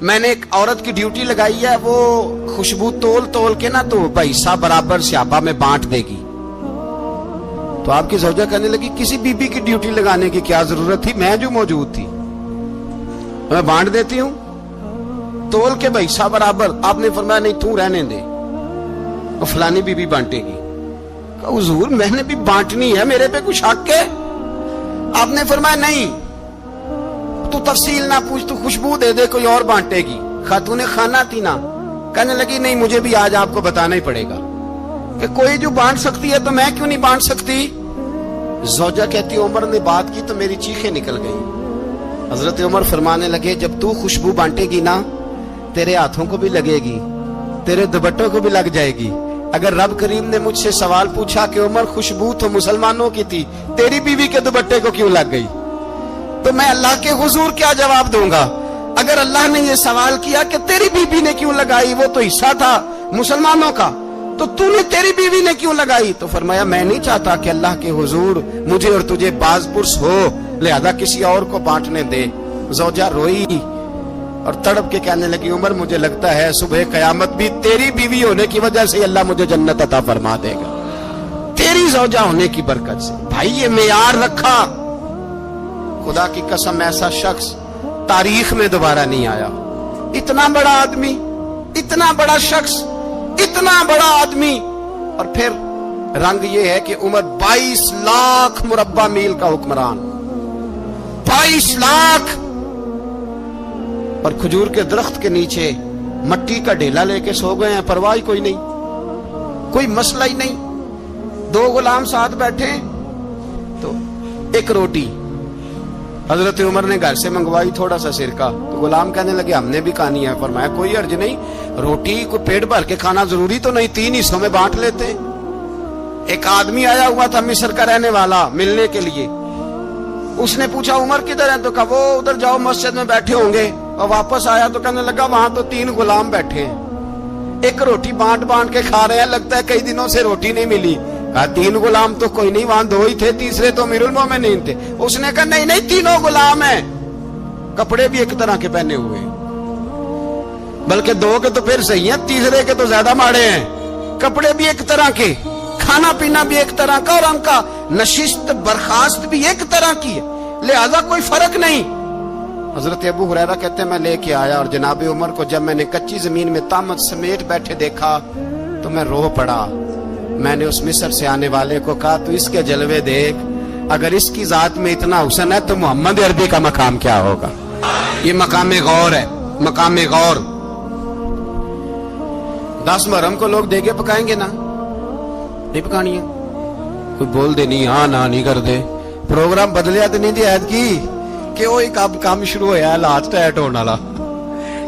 میں نے ایک عورت کی ڈیوٹی لگائی ہے, وہ خوشبو تول کے نا تو پیسہ برابر صحابہ میں بانٹ دے گی. تو آپ کی زوجہ کہنے لگی کسی بی بی کی ڈیوٹی لگانے کی کیا ضرورت تھی, میں جو موجود تھی میں بانٹ دیتی ہوں تول کے پیسہ برابر. آپ نے فرمایا نہیں تو رہنے دے, وہ فلانی بی بی بانٹے گی. کہا حضور میں نے بھی بانٹنی ہے, میرے پہ کچھ حق ہے؟ آپ نے فرمایا نہیں تو تفصیل نہ پوچھ, تو خوشبو دے دے, کوئی اور بانٹے گی. خاتون خانہ تھی نا, کہنے لگی نہیں مجھے بھی آج آپ کو بتانا ہی پڑے گا کہ کوئی جو بانٹ سکتی ہے تو میں کیوں نہیں بانٹ سکتی. زوجہ کہتی عمر نے بات کی تو میری چیخیں نکل گئی. حضرت عمر فرمانے لگے جب تو خوشبو بانٹے گی نا تیرے ہاتھوں کو بھی لگے گی, تیرے دوپٹوں کو بھی لگ جائے گی. اگر رب کریم نے مجھ سے سوال پوچھا کہ عمر خوشبو تو مسلمانوں کی تھی, تیری بیوی کے دوپٹے کو کیوں لگ گئی, تو میں اللہ کے حضور کیا جواب دوں گا؟ اگر اللہ نے یہ سوال کیا کہ تیری بیوی نے کیوں لگائی, وہ تو حصہ تھا مسلمانوں کا, تو تو نے تیری بیوی نے کیوں لگائی؟ تو فرمایا میں نہیں چاہتا کہ اللہ کے حضور مجھے اور تجھے باز پرس ہو, لہذا کسی اور کو بانٹنے دے. زوجہ روئی اور تڑپ کے کہنے لگی عمر مجھے لگتا ہے صبح قیامت بھی تیری بیوی ہونے کی وجہ سے اللہ مجھے جنت عطا فرما دے گا, تیری زوجہ ہونے کی برکت سے. بھائی یہ معیار رکھا, خدا کی قسم ایسا شخص تاریخ میں دوبارہ نہیں آیا. اتنا بڑا آدمی, اتنا بڑا شخص, اتنا بڑا آدمی, اور پھر رنگ یہ ہے کہ عمر 22 لاکھ مربع میل کا حکمران, 22 لاکھ, اور کھجور کے درخت کے نیچے مٹی کا ڈھیلا لے کے سو گئے ہیں, پرواہ کوئی نہیں, کوئی مسئلہ ہی نہیں. 2 غلام ساتھ بیٹھے تو ایک روٹی حضرت عمر نے گھر سے منگوائی, تھوڑا سا سرکہ, تو غلام کہنے لگے ہم نے بھی کھانی ہے. فرمایا کوئی حرج نہیں, روٹی کو پیٹ بھر کے کھانا ضروری تو نہیں, 3 حصوں میں بانٹ لیتے. ایک آدمی آیا ہوا تھا مصر کا رہنے والا ملنے کے لیے, اس نے پوچھا عمر کدھر ہے, تو کہا وہ ادھر جاؤ مسجد میں بیٹھے ہوں گے. اور واپس آیا تو کہنے لگا وہاں تو 3 غلام بیٹھے ہیں, ایک روٹی بانٹ کے کھا رہے ہیں, لگتا ہے کئی دنوں سے روٹی نہیں ملی. کہا 3 غلام تو کوئی نہیں, وہاں 2 ہی تھے, تیسرے تو امیر المومنین تھے. اس نے کہا نہیں 3 غلام ہیں, کپڑے بھی ایک طرح کے پہنے ہوئے, بلکہ 2 کے تو پھر صحیح ہیں, تیسرے کے تو زیادہ ماڑے ہیں. کپڑے بھی ایک طرح کے, کھانا پینا بھی ایک طرح کا, اور ان کا نشست برخاست بھی ایک طرح کی ہے, لہذا کوئی فرق نہیں. حضرت ابو ہریرہ کہتے ہیں میں لے کے آیا, اور جناب عمر کو جب میں نے کچی زمین میں تامت سمیٹ بیٹھے دیکھا تو میں رو پڑا. میں نے اس مصر سے آنے والے کو کہا تو اس کے جلوے دیکھ, اگر اس کی ذات میں اتنا حسن ہے تو محمد عربی کا مقام کیا ہوگا. یہ مقام غور ہے, مقام غور. 10 محرم کو لوگ دیگے پکائیں گے نا, نہیں پکانی ہے, کوئی بول دے نہیں, ہاں نہ نہیں کر دے, پروگرام بدلیا تو نہیں دی عید کی کہ وہ ایک اب کام شروع ہویا ہے لات ٹیٹ ہونے والا.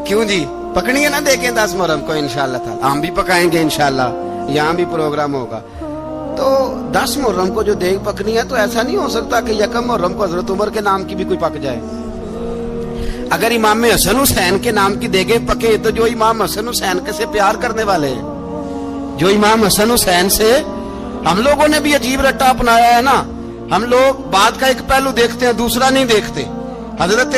کیوں جی پکنی ہے نا دیکھیں 10 محرم کو انشاءاللہ تعالی, ہم بھی پکائیں گے انشاءاللہ, یہاں بھی پروگرام ہوگا. تو 10 محرم کو جو دیگ پکنی ہے تو ایسا نہیں ہو سکتا کہ 1 محرم کو حضرت عمر کے نام کی بھی کوئی پک جائے. اگر امام حسن حسین کے نام کی دیگیں پکے تو جو امام حسن حسین کے سے پیار کرنے والے ہیں، جو امام حسن حسین سے، ہم لوگوں نے بھی عجیب رٹا اپنایا ہے نا. ہم لوگ بات کا ایک پہلو دیکھتے ہیں، دوسرا نہیں دیکھتے. حضرت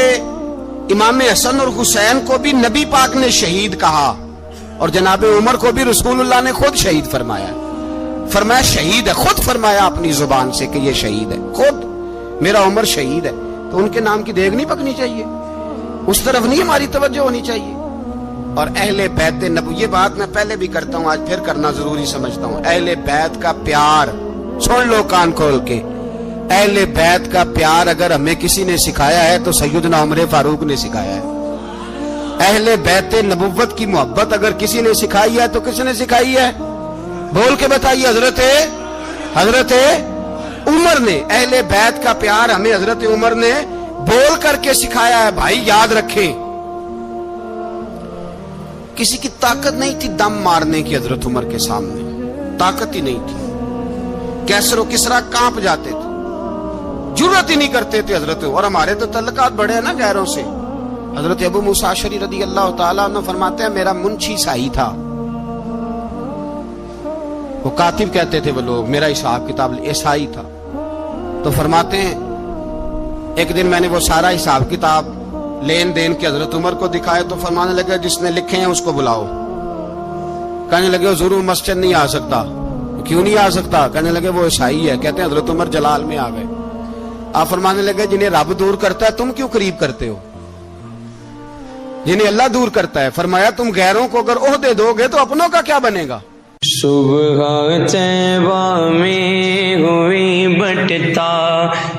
امام حسن اور حسین کو بھی نبی پاک نے شہید کہا، اور جناب عمر کو بھی رسول اللہ نے خود شہید فرمایا. فرمایا شہید ہے، خود فرمایا اپنی زبان سے کہ یہ شہید ہے، خود میرا عمر شہید ہے. تو ان کے نام کی دیگ نہیں پکنی چاہیے، اس طرف نہیں ہماری توجہ ہونی چاہیے. اور اہل بیت نبوی، یہ بات میں پہلے بھی کرتا ہوں، آج پھر کرنا ضروری سمجھتا ہوں. اہل بیت کا پیار، سن لو کان کھول کے، اہل بیت کا پیار اگر ہمیں کسی نے سکھایا ہے تو سیدنا عمر فاروق نے سکھایا ہے. اہل بیت نبوت کی محبت اگر کسی نے سکھائی ہے تو کس نے سکھائی ہے؟ بول کے بتائیے. حضرت عمر نے. اہل بیت کا پیار ہمیں حضرت عمر نے بول کر کے سکھایا ہے. بھائی یاد رکھیں، کسی کی طاقت نہیں تھی دم مارنے کی حضرت عمر کے سامنے، طاقت ہی نہیں تھی. کیسر و کسرا کانپ جاتے تھے، جرأت ہی نہیں کرتے تھے حضرت. اور ہمارے تو تعلقات بڑے ہیں نا غیروں سے. حضرت ابو موسیٰ اشعری رضی اللہ تعالیٰ عنہ فرماتے ہیں میرا منشی سائی تھا، وہ کاتب کہتے تھے وہ لوگ، میرا حساب کتاب عیسائی تھا. تو فرماتے ہیں ایک دن میں نے وہ سارا حساب کتاب لین دین کے حضرت عمر کو دکھائے تو فرمانے لگے جس نے لکھے ہیں اس کو بلاؤ. کہنے لگے وہ ضرور مسجد نہیں آ سکتا. کیوں نہیں آ سکتا؟ کہنے لگے وہ عیسائی ہے. کہتے ہیں حضرت عمر جلال میں آ گئے. آپ فرمانے لگے جنہیں رب دور کرتا ہے تم کیوں قریب کرتے ہو؟ جنہیں اللہ دور کرتا ہے. فرمایا تم غیروں کو اگر عہدے دو گے تو اپنوں کا کیا بنے گا؟ صبح طیبہ میں ہوئی بٹتا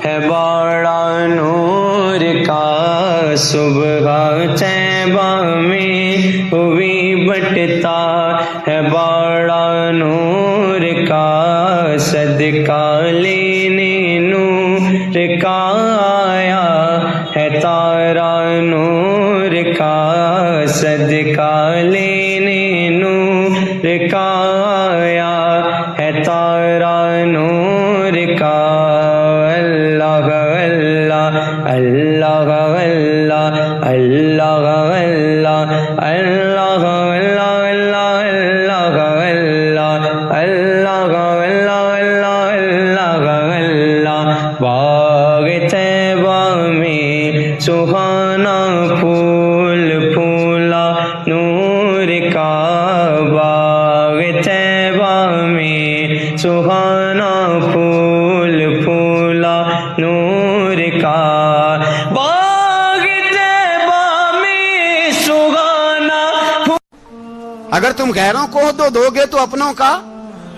ہے باڑا نور کا، صبح طیبہ میں ہوئی بٹتا ہے باڑا نور کا، صدقہ لینے نور کا آیا ہے تارا نور کا، صدقہ لینے نور کا آیا ہے تارا نور کا. اللہ اللہ اللہ اللہ اللہ اللہ اللہ اللہ اللہ اللہ اللہ. باغ طیبہ میں سہانا پھول پھولا نور کا، باغ طیبہ میں سہانا پھول پھولا نور کا، باغ طیبہ میں سہانا. اگر تم غیروں کو عہدہ دو گے تو اپنوں کا.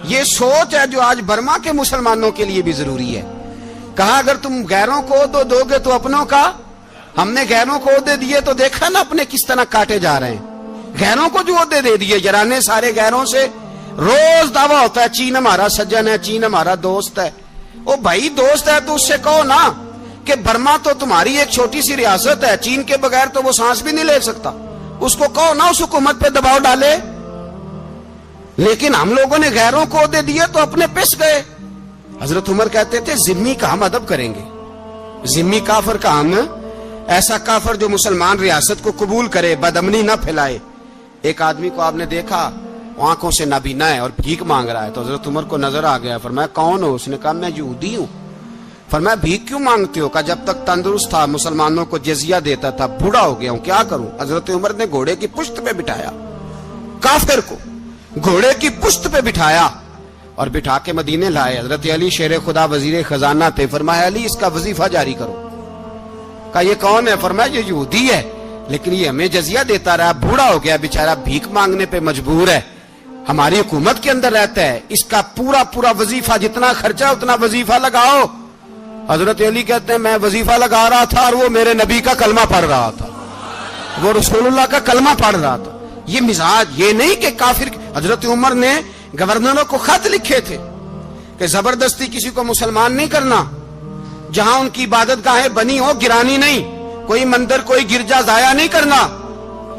یہ سوچ ہے جو آج برما کے مسلمانوں کے لیے بھی ضروری ہے. کہا اگر تم غیروں کو عہدہ دو گے تو اپنوں کا. ہم نے غیروں کو عہدے دیے تو دیکھا نا اپنے کس طرح کاٹے جا رہے ہیں. غیروں کو جو عہدے دے دیے جرانے سارے غیروں سے. روز دعویٰ ہوتا ہے چین ہمارا سجن ہے، چین ہمارا دوست ہے. او بھائی دوست ہے تو اس سے کہو نا کہ برما تو تمہاری ایک چھوٹی سی ریاست ہے، چین کے بغیر تو وہ سانس بھی نہیں لے سکتا. اس کو کہو نا اس حکومت پہ دباؤ ڈالے. لیکن ہم لوگوں نے غیروں کو عہدے دیے تو اپنے پس گئے. حضرت عمر کہتے تھے ذمی کا ہم ادب کریں گے. ذمی کافر کا ہم، ایسا کافر جو مسلمان ریاست کو قبول کرے، بدامنی نہ پھیلائے. ایک آدمی کو آپ نے دیکھا آنکھوں سے نابینا ہے اور بھیک مانگ رہا ہے تو حضرت عمر کو نظر آ گیا. فرمایا کون ہو؟ اس نے کہا میں یہودی ہوں. فرمایا بھیک کیوں مانگتے ہو؟ کہا جب تک تندرست تھا مسلمانوں کو جزیہ دیتا تھا، بوڑھا ہو گیا ہوں کیا کروں. حضرت عمر نے گھوڑے کی پشت پہ بٹھایا کافر کو، گھوڑے کی پشت پہ بٹھایا اور بٹھا کے مدینے لائے. حضرت علی شیر خدا وزیر خزانہ تھے. فرمایا علی اس کا وظیفہ جاری کرو. کہا یہ کون ہے؟ فرمایا یہ یہودی ہے لیکن یہ ہمیں جزیہ دیتا رہا، بوڑھا ہو گیا بیچارہ، بھیک مانگنے پہ مجبور ہے، ہماری حکومت کے اندر رہتا ہے، اس کا پورا پورا وظیفہ جتنا خرچہ اتنا وظیفہ لگاؤ. حضرت علی کہتے ہیں میں وظیفہ لگا رہا تھا اور وہ میرے نبی کا کلمہ پڑھ رہا تھا، وہ رسول اللہ کا کلمہ پڑھ رہا تھا. یہ مزاج، یہ نہیں کہ کافر. حضرت عمر نے گورنروں کو خط لکھے تھے کہ زبردستی کسی کو مسلمان نہیں کرنا، جہاں ان کی عبادت گاہیں بنی ہو گرانی نہیں، کوئی مندر کوئی گرجا ضائع نہیں کرنا.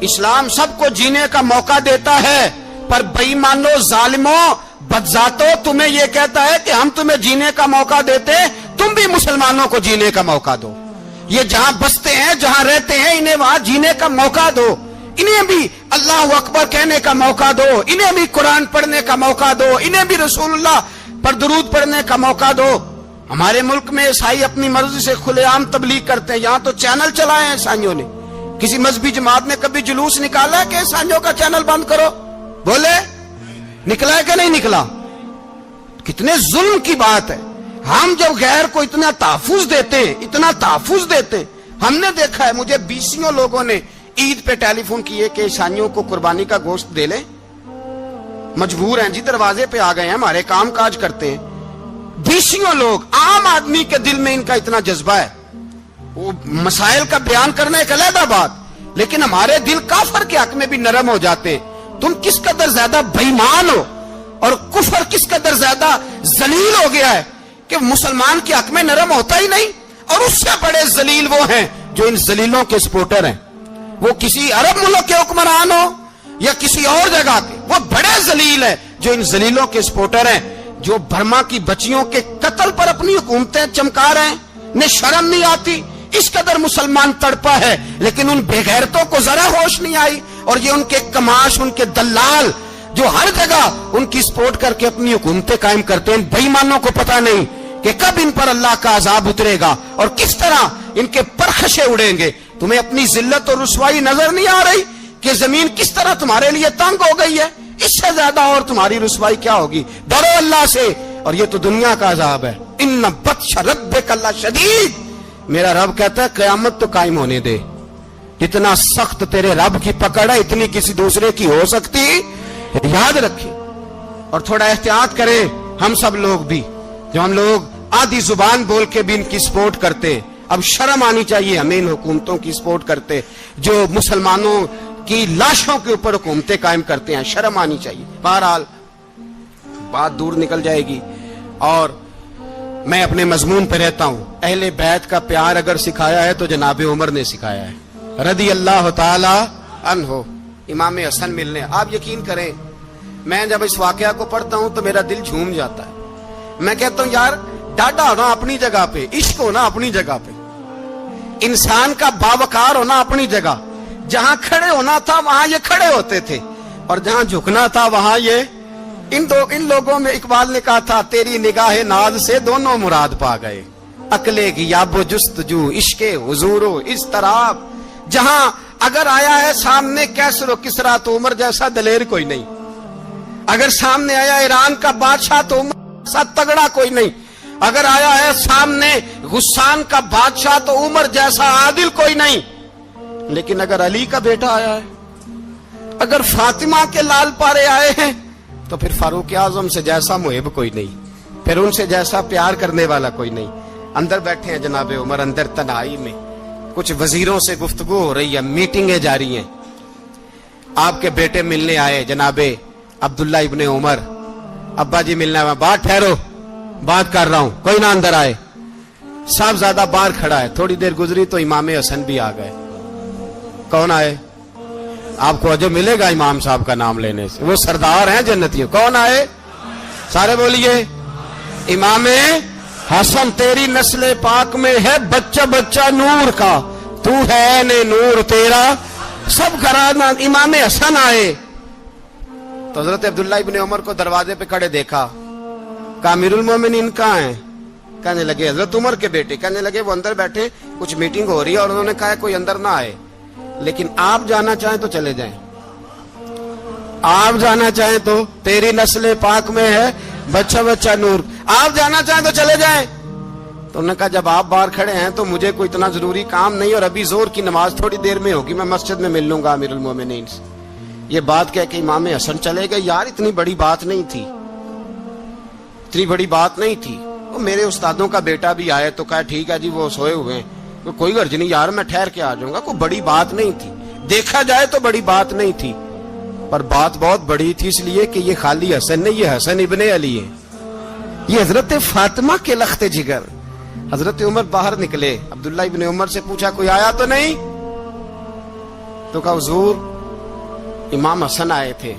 اسلام سب کو جینے کا موقع دیتا ہے پر بے ایمانو ظالموں بدذاتوں تمہیں یہ کہتا ہے کہ ہم تمہیں جینے کا موقع دیتے، تم بھی مسلمانوں کو جینے کا موقع دو. یہ جہاں بستے ہیں جہاں رہتے ہیں انہیں وہاں جینے کا موقع دو, انہیں بھی اللہ اکبر کہنے کا موقع دو, انہیں بھی قرآن پڑھنے کا موقع دو, انہیں بھی رسول اللہ پر درود پڑھنے کا موقع دو. ہمارے ملک میں عیسائی اپنی مرضی سے کھلے عام تبلیغ کرتے ہیں. یہاں تو چینل چلائے ہیں عیسائیوں نے. کسی مذہبی جماعت نے کبھی جلوس نکالا ہے کہ عیسائیوں کا چینل بند کرو؟ بولے نکلا ہے کہ نہیں نکلا؟ کتنے ظلم کی بات ہے. ہم جب غیر کو اتنا تحفظ دیتے ہیں, اتنا تحفظ دیتے ہیں. ہم نے دیکھا ہے, مجھے بیسیوں لوگوں نے عید پہ ٹیلی فون کیے کہ عیسائیوں کو قربانی کا گوشت دے لیں. مجبور ہیں جی, دروازے پہ آ گئے ہیں, ہمارے کام کاج کرتے ہیں. بیسیوں لوگ, عام آدمی کے دل میں ان کا اتنا جذبہ ہے. وہ مسائل کا بیان کرنا ایک علیحدہ بات, لیکن ہمارے دل کافر کے حق میں بھی نرم ہو جاتے ہیں. تم کس قدر زیادہ بےایمان ہو اور کفر کس قدر زیادہ ذلیل ہو گیا ہے کہ مسلمان کے حق میں نرم ہوتا ہی نہیں. اور اس سے بڑے ذلیل وہ ہیں جو ان ذلیلوں کے سپورٹر ہیں. وہ کسی عرب ملک کے حکمران ہو یا کسی اور جگہ کے, وہ بڑے ذلیل ہیں جو ان ذلیلوں کے سپورٹر ہیں, جو برما کی بچیوں کے قتل پر اپنی حکومتیں چمکا رہے ہیں. انہیں شرم نہیں آتی. اس قدر مسلمان تڑپا ہے, لیکن ان بے غیرتوں کو ذرا ہوش نہیں آئی. اور یہ ان کے کماش, ان کے دلال جو ہر جگہ ان کی سپورٹ کر کے اپنی حکومتیں قائم کرتے ہیں, بے ایمانوں کو پتہ نہیں کہ کب ان پر اللہ کا عذاب اترے گا اور کس طرح ان کے پرخشے اڑیں گے. تمہیں اپنی ذلت اور رسوائی نظر نہیں آ رہی کہ زمین کس طرح تمہارے لیے تنگ ہو گئی ہے؟ اس سے زیادہ اور تمہاری رسوائی کیا ہوگی؟ ڈرو اللہ سے. اور یہ تو دنیا کا عذاب ہے. ان بطش ربک لشدید. میرا رب کہتا ہے قیامت تو قائم ہونے دے. جتنا سخت تیرے رب کی پکڑ ہے اتنی کسی دوسرے کی ہو سکتی. یاد رکھیں اور تھوڑا احتیاط کریں ہم سب لوگ بھی, جو ہم لوگ آدھی زبان بول کے بھی ان کی سپورٹ کرتے ہیں. اب شرم آنی چاہیے ہمیں ان حکومتوں کی سپورٹ کرتے جو مسلمانوں کی لاشوں کے اوپر حکومتیں قائم کرتے ہیں. شرم آنی چاہیے. بہرحال بات دور نکل جائے گی اور میں اپنے مضمون پہ رہتا ہوں. اہل بیت کا پیار اگر سکھایا ہے تو جناب عمر نے سکھایا ہے رضی اللہ تعالی عنہ. امام حسن ملنے, آپ یقین کریں میں جب اس واقعہ کو پڑھتا ہوں تو میرا دل جھوم جاتا ہے. میں کہتا ہوں یار ڈاڈا ہونا اپنی جگہ پہ, عشق ہونا اپنی جگہ پہ, انسان کا باوقار ہونا اپنی جگہ. جہاں کھڑے ہونا تھا وہاں یہ کھڑے ہوتے تھے اور جہاں جھکنا تھا وہاں یہ. ان لوگوں میں اقبال نے کہا تھا تیری نگاہ ناز سے دونوں مراد پا گئے. عقلے کی یاب و جستجو, عشق حضور و اضطراب. جہاں اگر آیا ہے سامنے کیسر و کسرا تو عمر جیسا دلیر کوئی نہیں. اگر سامنے آیا ایران کا بادشاہ تو عمر جیسا تگڑا کوئی نہیں. اگر آیا ہے سامنے غسان کا بادشاہ تو عمر جیسا عادل کوئی نہیں. لیکن اگر علی کا بیٹا آیا ہے, اگر فاطمہ کے لال پارے آئے ہیں تو پھر فاروق اعظم سے جیسا محب کوئی نہیں, پھر ان سے جیسا پیار کرنے والا کوئی نہیں. اندر بیٹھے ہیں جناب عمر, اندر تنہائی میں کچھ وزیروں سے گفتگو ہو رہی ہے, میٹنگیں جاری ہیں. آپ کے بیٹے ملنے آئے جناب عبداللہ ابن عمر. ابا جی ملنا ہے. بات ٹھہرو, بات کر رہا ہوں, کوئی نہ اندر آئے. صاحبزادہ باہر کھڑا ہے. تھوڑی دیر گزری تو امام حسن بھی آ گئے. کون آئے؟ آپ کو جو ملے گا امام صاحب کا نام لینے سے, وہ سردار ہیں جنتیوں. کون آئے؟ سارے بولیے. امام حسن تیری نسل پاک میں ہے بچہ بچہ نور کا, تو ہے نے نور تیرا سب گھرانہ. امام حسن آئے تو حضرت عبداللہ ابن عمر کو دروازے پہ کھڑے دیکھا. کہا امیر المومنین کہاں ہیں؟ کہنے لگے حضرت عمر کے بیٹے. کہنے لگے وہ اندر بیٹھے, کچھ میٹنگ ہو رہی ہے اور انہوں نے کہا کوئی اندر نہ آئے, لیکن آپ جانا چاہیں تو چلے جائیں. آپ جانا چاہیں تو تیری نسل پاک میں ہے بچہ بچہ نور, آپ جانا چاہیں تو چلے جائیں. تو انہوں نے کہا جب آپ باہر کھڑے ہیں تو مجھے کوئی اتنا ضروری کام نہیں, اور ابھی زور کی نماز تھوڑی دیر میں ہوگی, میں مسجد میں مل لوں گا امیر المومنین سے. یہ بات کہہ کہ امام حسن چلے گئے. یار اتنی بڑی بات نہیں تھی, اتنی بڑی بات نہیں تھی. وہ میرے استادوں کا بیٹا بھی آئے تو کہا ٹھیک ہے جی وہ سوئے ہوئے ہیں, کوئی غرض نہیں یار میں ٹھہر کے آ جاؤں گا. کوئی بڑی بات نہیں تھی, دیکھا جائے تو بڑی بات نہیں تھی, پر بات بہت بڑی تھی اس لیے کہ یہ خالی حسن نہیں, یہ حسن ابن علی ہے, یہ حضرت فاطمہ کے لخت جگر. حضرت عمر باہر نکلے. عبداللہ ابن عمر سے پوچھا کوئی آیا تو نہیں؟ تو کہا حضور امام حسن آئے تھے.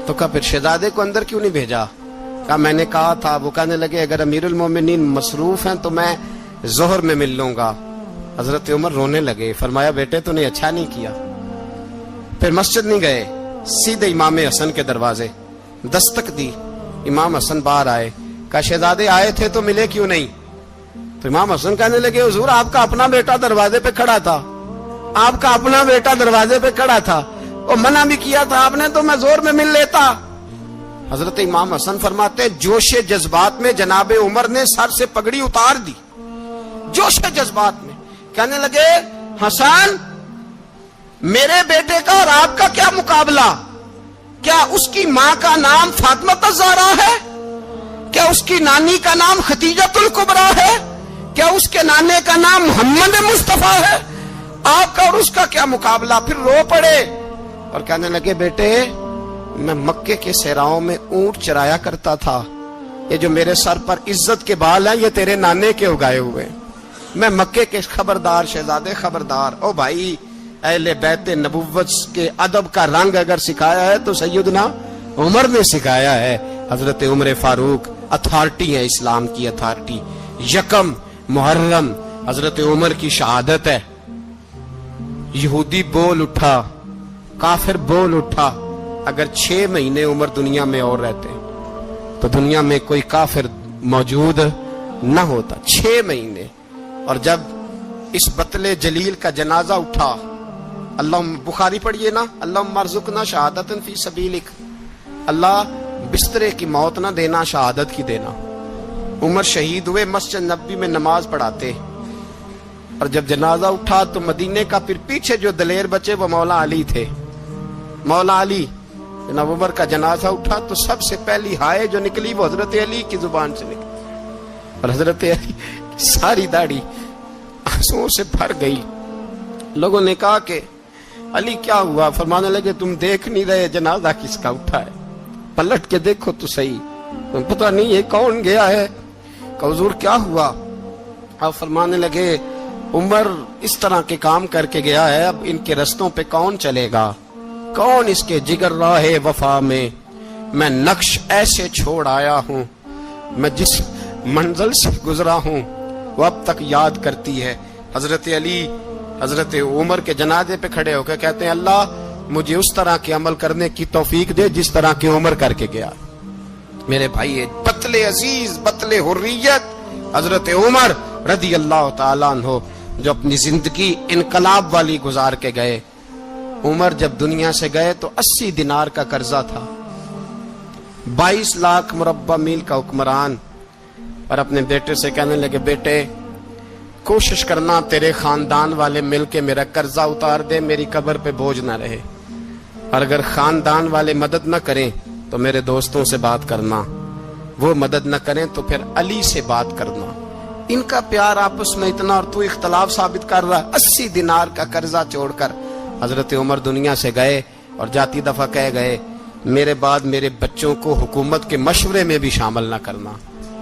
تو کہا پھر شہزادے کو اندر کیوں نہیں بھیجا؟ کہا میں نے کہا تھا. وہ کہنے لگے اگر امیر المومنین مصروف ہیں تو میں ظہر میں مل لوں گا۔ حضرت عمر رونے لگے، فرمایا بیٹے تو نے اچھا نہیں کیا۔ پھر مسجد نہیں گئے، سیدھے امام حسن کے دروازے دستک دی۔ امام حسن باہر آئے، کہا شہزادے آئے تھے تو ملے کیوں نہیں؟ تو امام حسن کہنے لگے حضور آپ کا اپنا بیٹا دروازے پہ کھڑا تھا، آپ کا اپنا بیٹا دروازے پہ کھڑا تھا، اور منع بھی کیا تھا آپ نے تو میں زور میں مل لیتا۔ حضرت امام حسن فرماتے ہیں جوش جذبات میں جناب عمر نے سر سے پگڑی اتار دی، جوش جذبات میں کہنے لگے حسن میرے بیٹے کا اور آپ کا کیا مقابلہ؟ کیا اس کی ماں کا نام فاطمہ الزہرا ہے؟ کیا اس کی نانی کا نام خدیجہ الکبریٰ ہے؟ کیا اس کے نانے کا نام محمد مصطفیٰ ہے؟ آپ کا اور اس کا کیا مقابلہ؟ پھر رو پڑے اور کہنے لگے بیٹے میں مکے کے صحراؤں میں اونٹ چرایا کرتا تھا، یہ جو میرے سر پر عزت کے بال ہیں یہ تیرے نانے کے اگائے ہوئے ہیں، میں مکے کے خبردار شہزادے خبردار۔ او بھائی اہل بیت نبوت کے ادب کا رنگ اگر سکھایا ہے تو سیدنا عمر نے سکھایا ہے۔ حضرت عمر فاروق اتھارٹی ہے، اسلام کی اتھارٹی۔ یکم محرم حضرت عمر کی شہادت ہے۔ یہودی بول اٹھا، کافر بول اٹھا، اگر 6 مہینے عمر دنیا میں اور رہتے تو دنیا میں کوئی کافر موجود نہ ہوتا۔ 6 مہینے۔ اور جب اس بطل جلیل کا جنازہ اٹھا، اللہ بخاری پڑھیے نا، اللہم ارزقنا شہادت فی سبیلک، اللہ بسترے کی موت نہ دینا، شہادت کی دینا۔ عمر شہید ہوئے، مسجد نبوی میں نماز پڑھاتے، اور جب جنازہ اٹھا تو مدینے کا پھر پیچھے جو دلیر بچے وہ مولا علی تھے۔ مولا علی جناب عمر کا جنازہ اٹھا تو سب سے پہلی ہائے جو نکلی وہ حضرت علی کی زبان سے نکلی، اور حضرت علی کی ساری داڑھی آنسوؤں سے بھر گئی۔ لوگوں نے کہا کہ علی کیا ہوا؟ فرمانے لگے تم دیکھ نہیں رہے جنازہ کس کا اٹھا ہے، پلٹ کے دیکھو تو صحیح، تم پتہ نہیں یہ کون گیا ہے؟ کہ حضور کیا ہوا؟ آپ فرمانے لگے عمر اس طرح کے کام کر کے گیا ہے، اب ان کے رستوں پہ کون چلے گا؟ کون اس کے جگر راہ وفا میں نقش ایسے چھوڑ آیا ہوں، میں جس منزل سے گزرا ہوں وہ اب تک یاد کرتی ہے۔ حضرت علی حضرت عمر کے جنازے پہ کھڑے ہو کے کہتے ہیں اللہ مجھے اس طرح کے عمل کرنے کی توفیق دے جس طرح کے عمر کر کے گیا۔ میرے بھائی بطل عزیز، بطل حریت حضرت عمر رضی اللہ تعالیٰ عنہ جو اپنی زندگی انقلاب والی گزار کے گئے۔ عمر جب دنیا سے گئے تو 80 دینار کا قرضہ تھا، 22 لاکھ مربع میل کا حکمران، اور اپنے بیٹے سے کہنے لگے بیٹے کوشش کرنا تیرے خاندان والے مل کے میرا قرضہ اتار دے، میری قبر پہ بوجھ نہ رہے، اور اگر خاندان والے مدد نہ کریں تو میرے دوستوں سے بات کرنا، وہ مدد نہ کریں تو پھر علی سے بات کرنا۔ ان کا پیار آپس میں اتنا اور تو اختلاف ثابت کر رہا ہے۔ 80 دینار کا قرضہ چھوڑ کر حضرت عمر دنیا سے گئے، اور جاتی دفعہ کہہ گئے میرے بعد میرے بچوں کو حکومت کے مشورے میں بھی شامل نہ کرنا،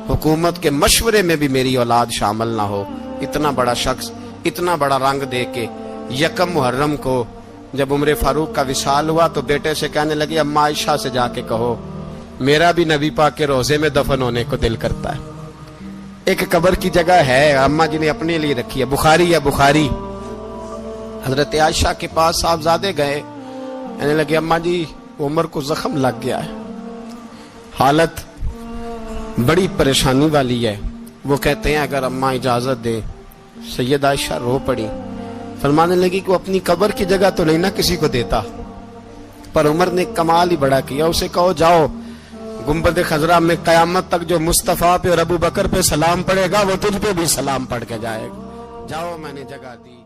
حکومت کے مشورے میں بھی میری اولاد شامل نہ ہو۔ اتنا بڑا شخص اتنا بڑا رنگ دے کے یکم محرم کو جب عمر فاروق کا وصال ہوا تو بیٹے سے کہنے لگے اماں عائشہ سے جا کے کہو میرا بھی نبی پاک کے روزے میں دفن ہونے کو دل کرتا ہے۔ ایک قبر کی جگہ ہے اماں جی نے اپنے لیے رکھی ہے، بخاری ہے بخاری۔ حضرت عائشہ کے پاس صاحبزادے گئے، کہنے لگے اماں جی عمر کو زخم لگ گیا ہے، حالت بڑی پریشانی والی ہے۔ وہ کہتے ہیں اگر اماں اجازت دے۔ سید عائشہ رو پڑی، فرمانے لگی کہ وہ اپنی قبر کی جگہ تو نہیں نہ کسی کو دیتا، پر عمر نے کمال ہی بڑا کیا، اسے کہو جاؤ گنبد خضرا میں قیامت تک جو مصطفیٰ پہ اور ابو بکر پہ سلام پڑے گا وہ تجھ پہ بھی سلام پڑھ کے جائے گا، جاؤ میں نے جگہ دی۔